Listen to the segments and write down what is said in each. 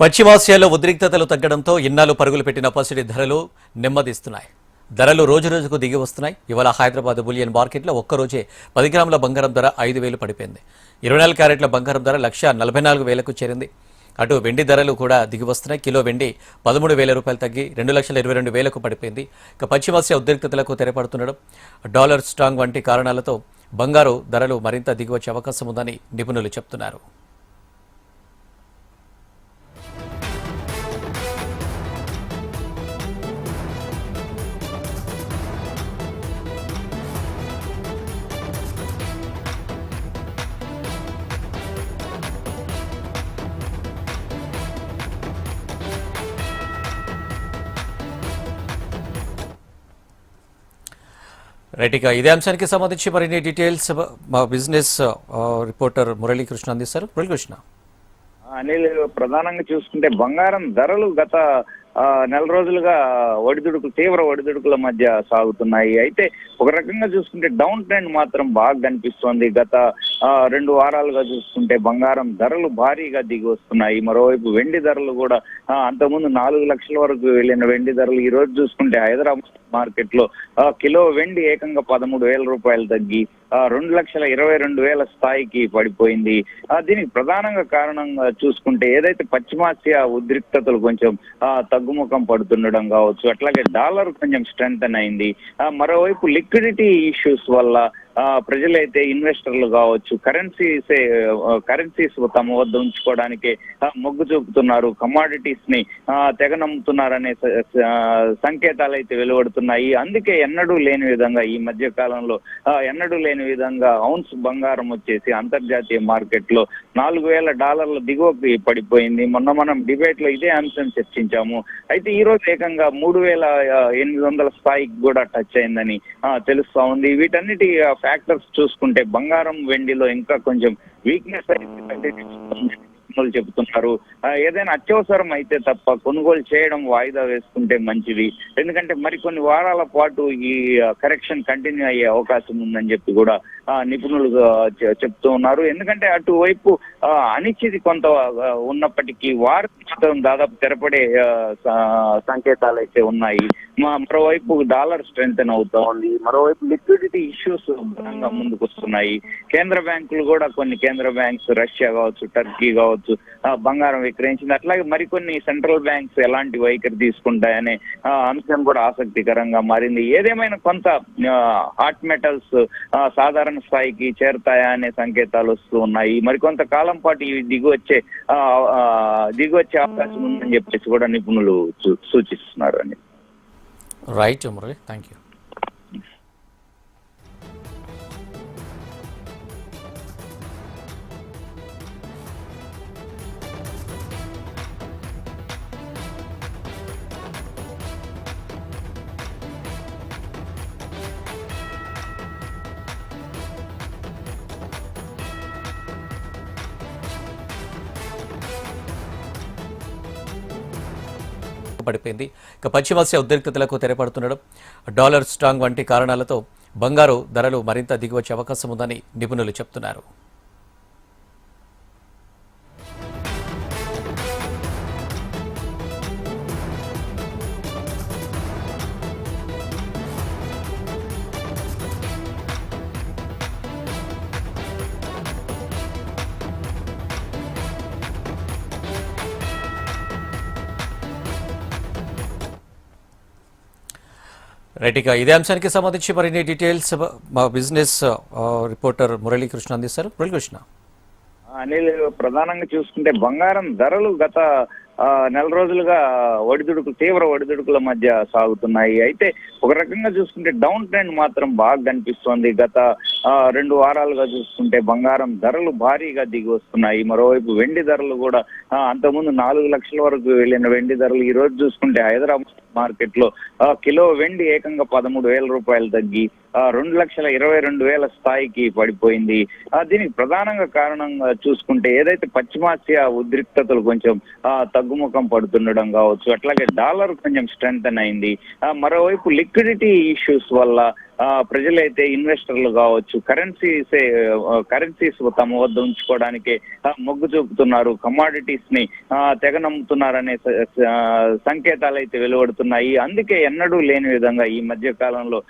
పశ్చిమాసియాలో ఉద్రిక్తతలు తగ్గడంతో ఇన్నాళ్ళు పరుగులు పెట్టిన పసిడి ధరలు నెమ్మదిస్తున్నాయి. ధరలు రోజురోజుకు దిగి వస్తున్నాయి. ఇవాళ హైదరాబాద్ బులియన్ మార్కెట్లో ఒక్కరోజే 10 గ్రాముల బంగారం ధర 5,000 పడిపోయింది. 24 క్యారెట్ల బంగారం ధర 1,44,000కు చేరింది. అటు వెండి ధరలు కూడా దిగి వస్తున్నాయి. కిలో వెండి 13,000 రూపాయలు తగ్గి 2,22,000కు పడిపోయింది. ఇక పశ్చిమాసియా ఉద్రిక్తతలకు తెరపడుతుండడం, డాలర్ స్ట్రాంగ్ వంటి కారణాలతో బంగారు ధరలు మరింత దిగివచ్చే అవకాశం ఉందని నిపుణులు చెబుతున్నారు. రైట్, ఇక ఇదే అంశానికి సంబంధించి మరిన్ని డీటెయిల్స్ మా బిజినెస్ రిపోర్టర్ మురళీకృష్ణ అందిస్తారు. మురళీకృష్ణ. అనిల్, ప్రధానంగా చూసుకుంటే బంగారం ధరలు గత నెల రోజులుగా తీవ్ర ఒడిదుడుకుల మధ్య సాగుతున్నాయి. అయితే ఒక రకంగా చూసుకుంటే డౌన్ ట్రెండ్ మాత్రం బాగా కనిపిస్తోంది. గత 2 వారాలుగా చూసుకుంటే బంగారం ధరలు భారీగా దిగి వస్తున్నాయి. మరోవైపు వెండి ధరలు కూడా అంతకుముందు 4 లక్షల వరకు వెళ్ళిన వెండి ధరలు ఈ రోజు చూసుకుంటే హైదరాబాద్ మార్కెట్ లో కిలో వెండి ఏకంగా 13,000 రూపాయలు తగ్గి 2,22,000 స్థాయికి పడిపోయింది. దీనికి ప్రధానంగా కారణంగా చూసుకుంటే ఏదైతే పశ్చిమాసియా ఉద్రిక్తతలు కొంచెం తగ్గుముఖం పడుతుండడం కావచ్చు, అట్లాగే డాలర్ కొంచెం స్ట్రెంగ్తన్ అయింది. మరోవైపు లిక్విడిటీ ఇష్యూస్ వల్ల ప్రజలైతే ఇన్వెస్టర్లు కావచ్చు కరెన్సీస్ తమ వద్ద ఉంచుకోవడానికి మొగ్గు చూపుతున్నారు. కమాడిటీస్ ని తెగ నమ్ముతున్నారనే సంకేతాలు అయితే వెలువడుతున్నాయి. అందుకే ఎన్నడూ లేని విధంగా ఈ మధ్య కాలంలో ఔన్స్ బంగారం వచ్చేసి అంతర్జాతీయ మార్కెట్ లో $4,000 దిగువకి పడిపోయింది. మనం డిబేట్ లో ఇదే అంశం చర్చించాము. అయితే ఈ రోజు ఏకంగా 3,800 స్థాయికి కూడా టచ్ అయిందని తెలుస్తా ఉంది. వీటన్నిటి ఫ్యాక్టర్స్ చూసుకుంటే బంగారం వెండిలో ఇంకా కొంచెం వీక్నెస్ అయితే చెబుతున్నారు. ఏదైనా అత్యవసరం అయితే తప్ప కొనుగోలు చేయడం వాయిదా వేసుకుంటే మంచిది. ఎందుకంటే మరికొన్ని వారాల పాటు ఈ కరెక్షన్ కంటిన్యూ అయ్యే అవకాశం ఉందని చెప్పి కూడా నిపుణులు చెప్తూ ఉన్నారు. ఎందుకంటే అటువైపు అనిశ్చితి కొంత ఉన్నప్పటికీ వారు దాదాపు తెరపడే సంకేతాలు అయితే ఉన్నాయి. మరోవైపు డాలర్ స్ట్రెంగ్తన్ అవుతా ఉంది. మరోవైపు లిక్విడిటీ ఇష్యూస్ బలంగా ముందుకు వస్తున్నాయి. కేంద్ర బ్యాంకులు కూడా కొన్ని కేంద్ర బ్యాంక్స్ రష్యా కావచ్చు, టర్కీ కావచ్చు బంగారం విక్రయించింది. అట్లాగే మరికొన్ని సెంట్రల్ బ్యాంక్స్ ఎలాంటి వైఖరి తీసుకుంటాయనే అంశం కూడా ఆసక్తికరంగా మారింది. ఏదేమైనా కొంత హాట్ మెటల్స్ సాధారణ స్థాయికి చేరుతాయా అనే సంకేతాలు వస్తూ ఉన్నాయి. మరికొంత కాలం పాటు ఇవి దిగువచ్చే అవకాశం ఉందని చెప్పేసి కూడా నిపుణులు సూచిస్తున్నారు. అని రైట్ మురళి, థ్యాంక్ యూ. పడిపోయింది. ఇక పశ్చిమాసియా ఉద్రిక్తతలకు తెరపడుతుండడం, డాలర్ స్ట్రాంగ్ వంటి కారణాలతో బంగారు ధరలు మరింత దిగివచ్చే అవకాశం ఉందని నిపుణులు చెబుతున్నారు. రైట్, ఇక ఇదే అంశానికి సంబంధించి మరిన్ని డీటెయిల్స్ మా బిజినెస్ రిపోర్టర్ మురళీకృష్ణ అందిస్తారు. మురళీకృష్ణ. అనిల్, ప్రధానంగా చూసుకుంటే బంగారం ధరలు గత నెల రోజులుగా తీవ్ర ఒడిదుడుకుల మధ్య సాగుతున్నాయి. అయితే ఒక రకంగా చూసుకుంటే డౌన్ ట్రెండ్ మాత్రం బాగా కనిపిస్తోంది. గత 2 వారాలుగా చూసుకుంటే బంగారం ధరలు భారీగా దిగి వస్తున్నాయి. మరోవైపు వెండి ధరలు కూడా అంతకుముందు 4 లక్షల వరకు వెళ్ళిన వెండి ధరలు ఈ రోజు చూసుకుంటే హైదరాబాద్ మార్కెట్ లో కిలో వెండి ఏకంగా 13,000 రూపాయలు తగ్గి 2,22,000 స్థాయికి పడిపోయింది. దీనికి ప్రధానంగా కారణంగా చూసుకుంటే ఏదైతే పశ్చిమాసియా ఉద్రిక్తతలు కొంచెం తగ్గుముఖం పడుతుండడం కావచ్చు, అట్లాగే డాలర్ కొంచెం స్ట్రెంగ్తన్ అయింది. మరోవైపు లిక్విడిటీ ఇష్యూస్ వల్ల ప్రజలైతే ఇన్వెస్టర్లు కావచ్చు కరెన్సీస్ తమ వద్ద ఉంచుకోవడానికి మొగ్గు చూపుతున్నారు. కమాడిటీస్ ని తెగ నమ్ముతున్నారనే సంకేతాలు అయితే వెలువడుతున్నాయి. అందుకే ఎన్నడూ లేని విధంగా ఈ మధ్య కాలంలో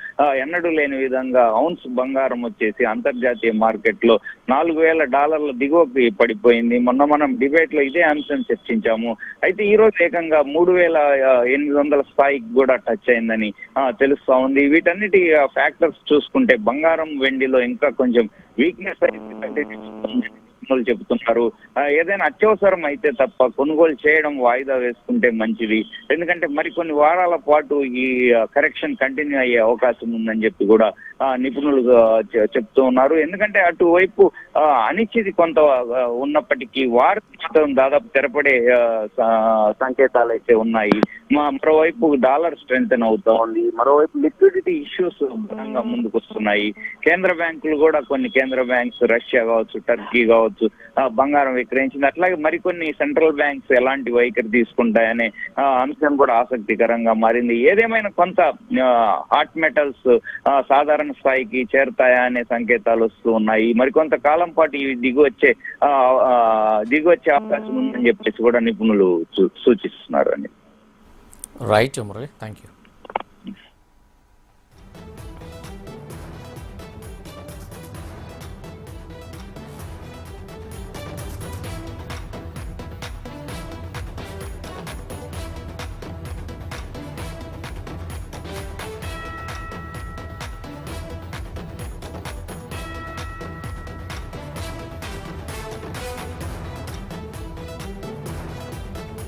ఔన్స్ బంగారం వచ్చేసి అంతర్జాతీయ మార్కెట్ లో $4,000 దిగువకి పడిపోయింది. మొన్న మనం డిబేట్ లో ఇదే అంశం చర్చించాము. అయితే ఈ రోజు ఏకంగా 3,800 స్థాయికి కూడా టచ్ అయిందని తెలుస్తా ఉంది. వీటన్నిటి ఫ్యాక్టర్స్ చూసుకుంటే బంగారం వెండిలో ఇంకా కొంచెం వీక్నెస్ అయితే చెబుతున్నారు. ఏదైనా అత్యవసరం అయితే తప్ప కొనుగోలు చేయడం వాయిదా వేసుకుంటే మంచిది. ఎందుకంటే మరికొన్ని వారాల పాటు ఈ కరెక్షన్ కంటిన్యూ అయ్యే అవకాశం ఉందని చెప్పి కూడా నిపుణులు చెప్తూ ఉన్నారు. ఎందుకంటే అటువైపు అనిశ్చితి కొంత ఉన్నప్పటికీ వారం దాదాపు తెరపడే సంకేతాలు అయితే ఉన్నాయి. మరోవైపు డాలర్ స్ట్రెంగ్తెన్ అవుతా ఉంది. మరోవైపు లిక్విడిటీ ఇష్యూస్ బలంగా ముందుకు వస్తున్నాయి. కేంద్ర బ్యాంకులు కూడా కేంద్ర బ్యాంక్స్ రష్యా కావచ్చు, టర్కీ కావచ్చు బంగారం విక్రయించింది. అట్లాగే మరికొన్ని సెంట్రల్ బ్యాంక్స్ ఎలాంటి వైఖరి తీసుకుంటాయనే అంశం కూడా ఆసక్తికరంగా మారింది. ఏదేమైనా కొంత హాట్ మెటల్స్ సాధారణ స్థాయికి చేరుతాయా అనే సంకేతాలు వస్తూ ఉన్నాయి. మరికొంత కాలం పాటు ఇవి దిగువచ్చే అవకాశం ఉందని చెప్పేసి కూడా నిపుణులు సూచిస్తున్నారు. Right Murali, thank you.